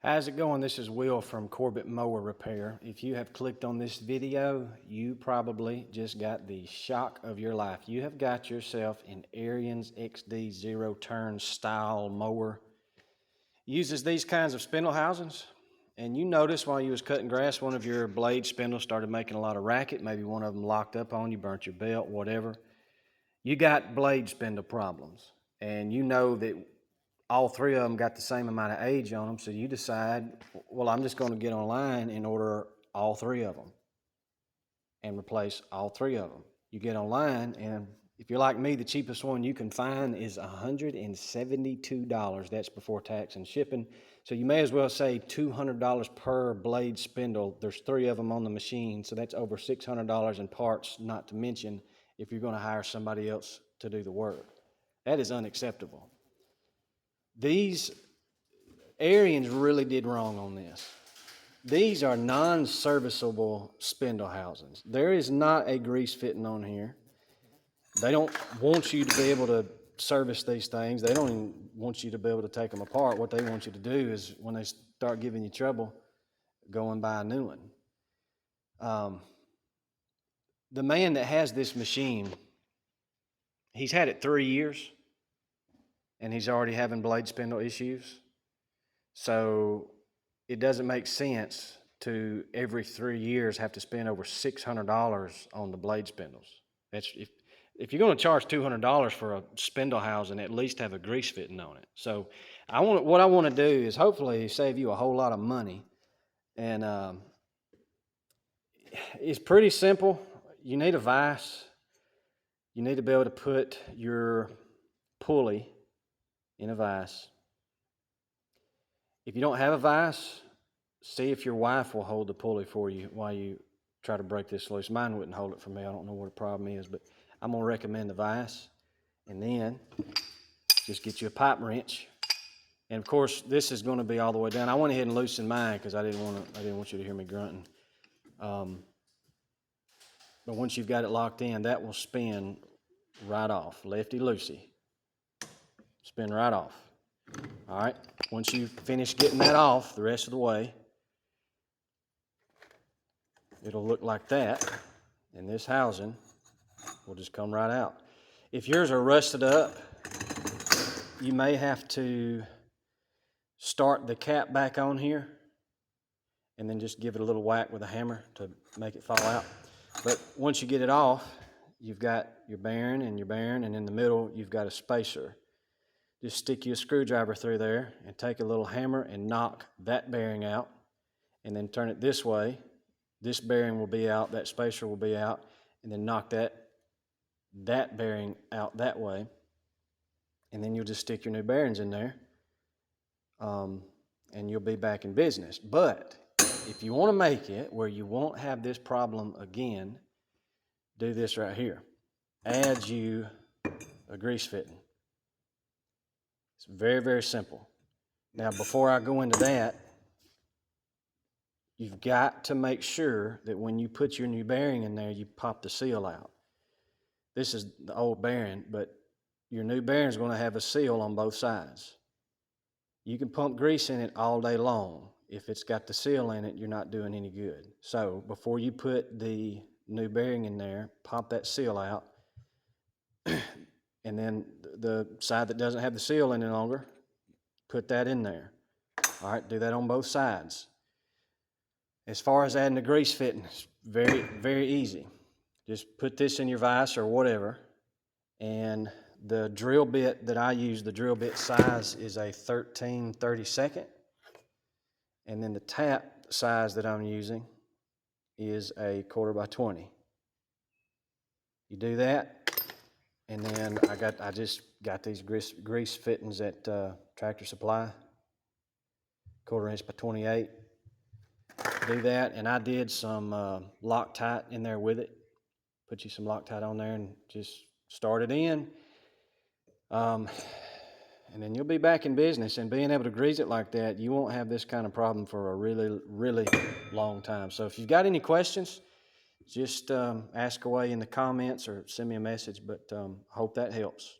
How's it going? This is Will from Corbett Mower Repair. If you have clicked on this video, you probably just got the shock of your life. You have got yourself an Ariens XD zero turn style mower. Uses these kinds of spindle housings. And you notice while you was cutting grass, one of your blade spindles started making a lot of racket. Maybe one of them locked up on you, burnt your belt, whatever. You got blade spindle problems. And you know that all three of them got the same amount of age on them, so you decide, well, I'm just going to get online and order all three of them and replace all three of them. You get online, and if you're like me, the cheapest one you can find is $172. That's before tax and shipping. So you may as well say $200 per blade spindle. There's three of them on the machine, so that's over $600 in parts, not to mention if you're going to hire somebody else to do the work. That is unacceptable. These Ariens really did wrong on this. These are non-serviceable spindle housings. There is not a grease fitting on here. They don't want you to be able to service these things. They don't even want you to be able to take them apart. What they want you to do is, when they start giving you trouble, go and buy a new one. The man that has this machine, he's had it 3 years. And he's already having blade spindle issues. So it doesn't make sense to every 3 years have to spend over $600 on the blade spindles. That's if you're going to charge $200 for a spindle housing, at least have a grease fitting on it. So what I want to do is hopefully save you a whole lot of money. And it's pretty simple. You need a vise. You need to be able to put your pulley in a vise. If you don't have a vise, see if your wife will hold the pulley for you while you try to break this loose. Mine wouldn't hold it for me. I don't know what the problem is, but I'm going to recommend the vise. And then just get you a pipe wrench. And of course, this is going to be all the way down. I went ahead and loosened mine because I didn't want you to hear me grunting. But once you've got it locked in, that will spin right off, lefty-loosey. Spin right off. All right, once you finish getting that off the rest of the way, it'll look like that, and this housing will just come right out. If yours are rusted up, you may have to start the cap back on here and then just give it a little whack with a hammer to make it fall out. But once you get it off, you've got your bearing, and in the middle you've got a spacer. Just stick you a screwdriver through there and take a little hammer and knock that bearing out, and then turn it this way. This bearing will be out, that spacer will be out, and then knock that bearing out that way. And then you'll just stick your new bearings in there, and you'll be back in business. But if you want to make it where you won't have this problem again, do this right here. Add you a grease fitting. It's very, very simple. Now, before I go into that, you've got to make sure that when you put your new bearing in there, you pop the seal out. This is the old bearing, but your new bearing is going to have a seal on both sides. You can pump grease in it all day long. If it's got the seal in it, you're not doing any good. So before you put the new bearing in there, pop that seal out. And then the side that doesn't have the seal any longer, put that in there. All right, do that on both sides. As far as adding the grease fitting, it's very, very easy. Just put this in your vise or whatever, and the drill bit that I use, the drill bit size is a 13/32, and then the tap size that I'm using is a 1/4x20. You do that. And then I just got these grease fittings at Tractor Supply, 1/4 inch by 28. Do that, and I did some Loctite in there with it. Put you some Loctite on there and just start it in. And then you'll be back in business, and being able to grease it like that, you won't have this kind of problem for a really, really long time. So if you've got any questions, just ask away in the comments or send me a message, but I hope that helps.